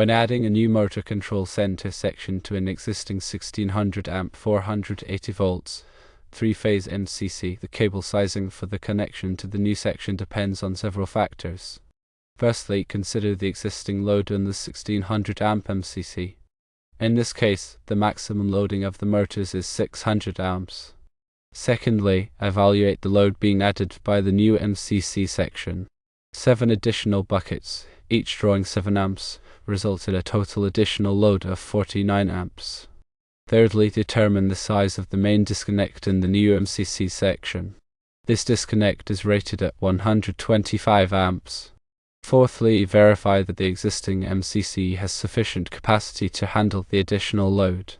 When adding a new motor control center section to an existing 1600 amp 480 volts 3-phase MCC, the cable sizing for the connection to the new section depends on several factors. Firstly, consider the existing load on the 1600 amp MCC. In this case, the maximum loading of the motors is 600 amps. Secondly, evaluate the load being added by the new MCC section. 7 additional buckets, each drawing 7 amps, result in a total additional load of 49 amps. Thirdly, determine the size of the main disconnect in the new MCC section. This disconnect is rated at 125 amps. Fourthly, verify that the existing MCC has sufficient capacity to handle the additional load.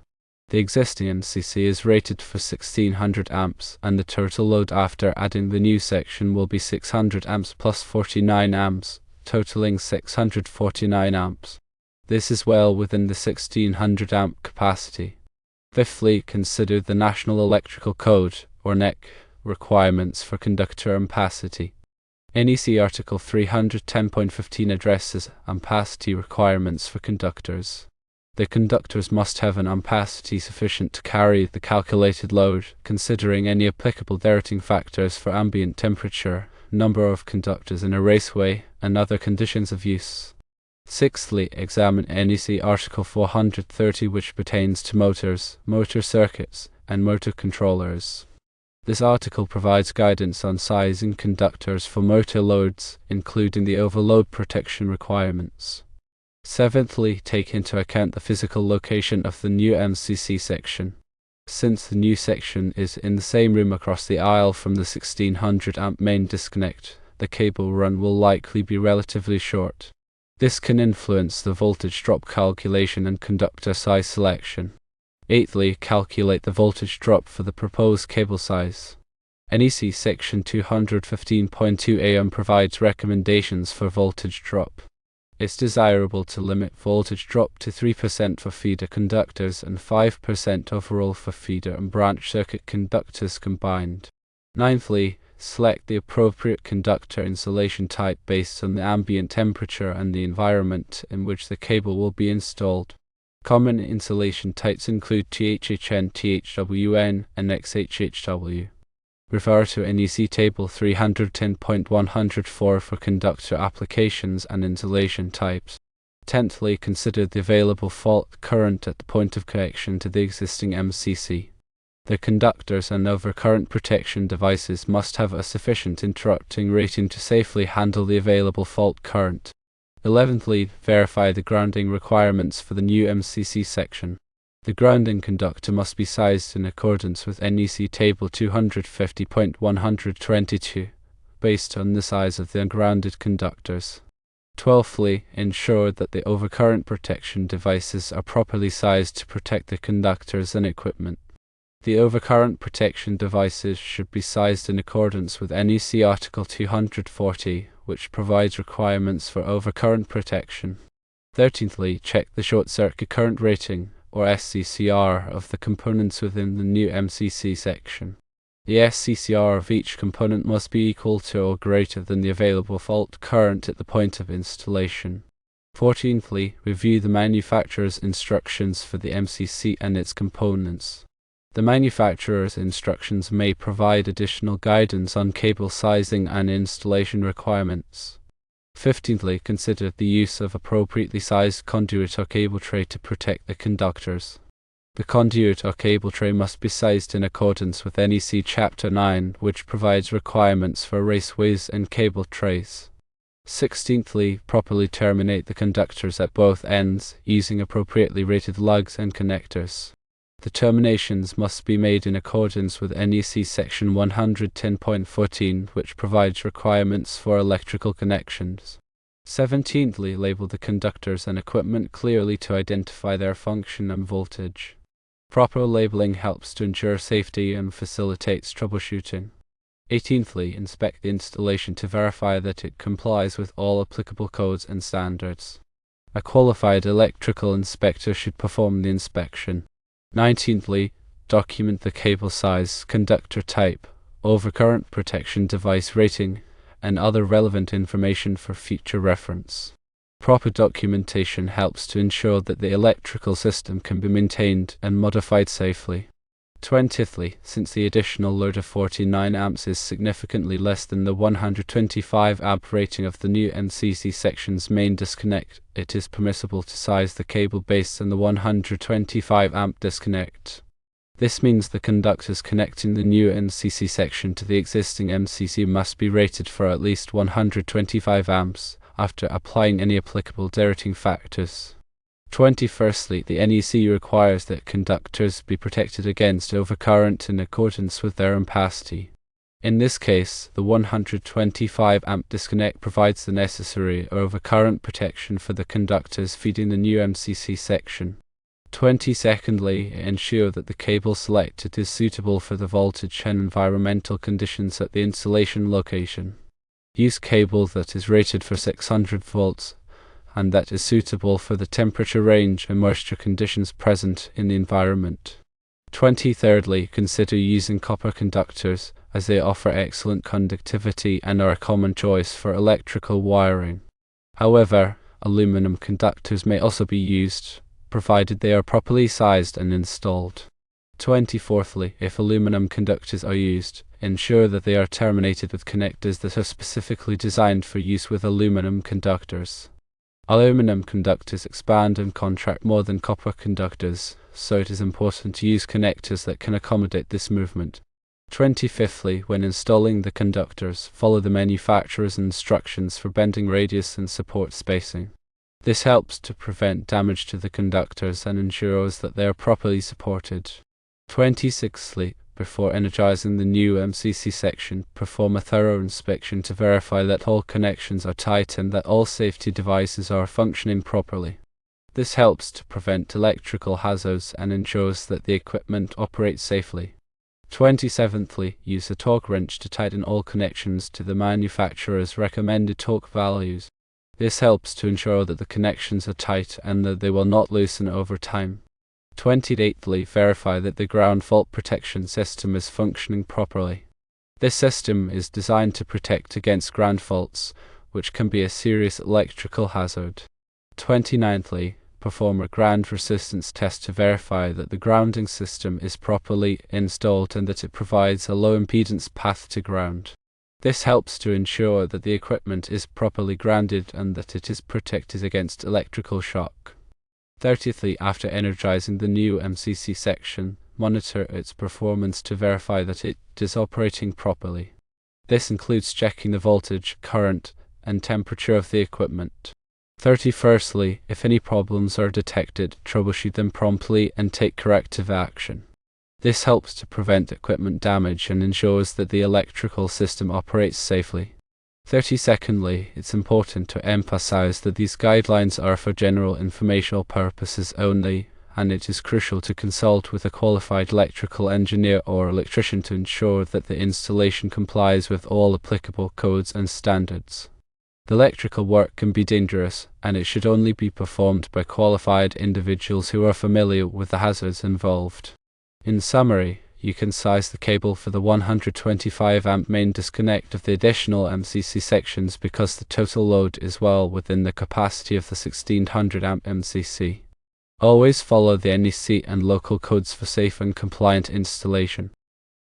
The existing MCC is rated for 1600 amps, and the total load after adding the new section will be 600 amps plus 49 amps, totaling 649 amps. This is well within the 1600 amp capacity. Fifthly, consider the National Electrical Code, or NEC, requirements for conductor ampacity. NEC Article 310.15 addresses ampacity requirements for conductors. The conductors must have an ampacity sufficient to carry the calculated load, considering any applicable derating factors for ambient temperature, number of conductors in a raceway, and other conditions of use. Sixthly, examine NEC Article 430, which pertains to motors, motor circuits, and motor controllers. This article provides guidance on sizing conductors for motor loads, including the overload protection requirements. Seventhly, take into account the physical location of the new MCC section. Since the new section is in the same room across the aisle from the 1600 amp main disconnect, the cable run will likely be relatively short. This can influence the voltage drop calculation and conductor size selection. Eighthly, calculate the voltage drop for the proposed cable size. NEC Section 215.2 AM provides recommendations for voltage drop. It's desirable to limit voltage drop to 3% for feeder conductors and 5% overall for feeder and branch circuit conductors combined. Ninthly, select the appropriate conductor insulation type based on the ambient temperature and the environment in which the cable will be installed. Common insulation types include THHN, THWN, and XHHW. Refer to NEC Table 310.104 for conductor applications and insulation types. Tenthly, consider the available fault current at the point of connection to the existing MCC. The conductors and overcurrent protection devices must have a sufficient interrupting rating to safely handle the available fault current. 11thly, verify the grounding requirements for the new MCC section. The grounding conductor must be sized in accordance with NEC Table 250.122, based on the size of the ungrounded conductors. 12thly, ensure that the overcurrent protection devices are properly sized to protect the conductors and equipment. The overcurrent protection devices should be sized in accordance with NEC Article 240, which provides requirements for overcurrent protection. 13thly, check the short circuit current rating, or SCCR, of the components within the new MCC section. The SCCR of each component must be equal to or greater than the available fault current at the point of installation. 14thly, review the manufacturer's instructions for the MCC and its components. The manufacturer's instructions may provide additional guidance on cable sizing and installation requirements. 15thly, consider the use of appropriately sized conduit or cable tray to protect the conductors. The conduit or cable tray must be sized in accordance with NEC Chapter 9, which provides requirements for raceways and cable trays. 16thly, properly terminate the conductors at both ends, using appropriately rated lugs and connectors. The terminations must be made in accordance with NEC Section 110.14, which provides requirements for electrical connections. 17thly, label the conductors and equipment clearly to identify their function and voltage. Proper labeling helps to ensure safety and facilitates troubleshooting. 18thly, inspect the installation to verify that it complies with all applicable codes and standards. A qualified electrical inspector should perform the inspection. 19thly, document the cable size, conductor type, overcurrent protection device rating, and other relevant information for future reference. Proper documentation helps to ensure that the electrical system can be maintained and modified safely. 20thly, since the additional load of 49 amps is significantly less than the 125 amp rating of the new MCC section's main disconnect, it is permissible to size the cable based on the 125 amp disconnect. This means the conductors connecting the new MCC section to the existing MCC must be rated for at least 125 amps after applying any applicable derating factors. 21stly, the NEC requires that conductors be protected against overcurrent in accordance with their ampacity. In this case, the 125 amp disconnect provides the necessary overcurrent protection for the conductors feeding the new MCC section. 22ndly, ensure that the cable selected is suitable for the voltage and environmental conditions at the installation location. Use cable that is rated for 600 volts and that is suitable for the temperature range and moisture conditions present in the environment. 23rdly, consider using copper conductors as they offer excellent conductivity and are a common choice for electrical wiring. However, aluminum conductors may also be used, provided they are properly sized and installed. 24thly, if aluminum conductors are used, ensure that they are terminated with connectors that are specifically designed for use with aluminum conductors. Aluminum conductors expand and contract more than copper conductors, so it is important to use connectors that can accommodate this movement. 25thly, when installing the conductors, follow the manufacturer's instructions for bending radius and support spacing. This helps to prevent damage to the conductors and ensures that they are properly supported. 26thly, before energizing the new MCC section, perform a thorough inspection to verify that all connections are tight and that all safety devices are functioning properly. This helps to prevent electrical hazards and ensures that the equipment operates safely. 27thly, use a torque wrench to tighten all connections to the manufacturer's recommended torque values. This helps to ensure that the connections are tight and that they will not loosen over time. 28thly, verify that the ground fault protection system is functioning properly. This system is designed to protect against ground faults, which can be a serious electrical hazard. 29thly, perform a ground resistance test to verify that the grounding system is properly installed and that it provides a low impedance path to ground. This helps to ensure that the equipment is properly grounded and that it is protected against electrical shock. 30thly, after energizing the new MCC section, monitor its performance to verify that it is operating properly. This includes checking the voltage, current, and temperature of the equipment. 31stly, if any problems are detected, troubleshoot them promptly and take corrective action. This helps to prevent equipment damage and ensures that the electrical system operates safely. 32ndly, it's important to emphasize that these guidelines are for general informational purposes only, and it is crucial to consult with a qualified electrical engineer or electrician to ensure that the installation complies with all applicable codes and standards. The electrical work can be dangerous, and it should only be performed by qualified individuals who are familiar with the hazards involved. In summary, you can size the cable for the 125 amp main disconnect of the additional MCC sections because the total load is well within the capacity of the 1600 amp MCC. Always follow the NEC and local codes for safe and compliant installation.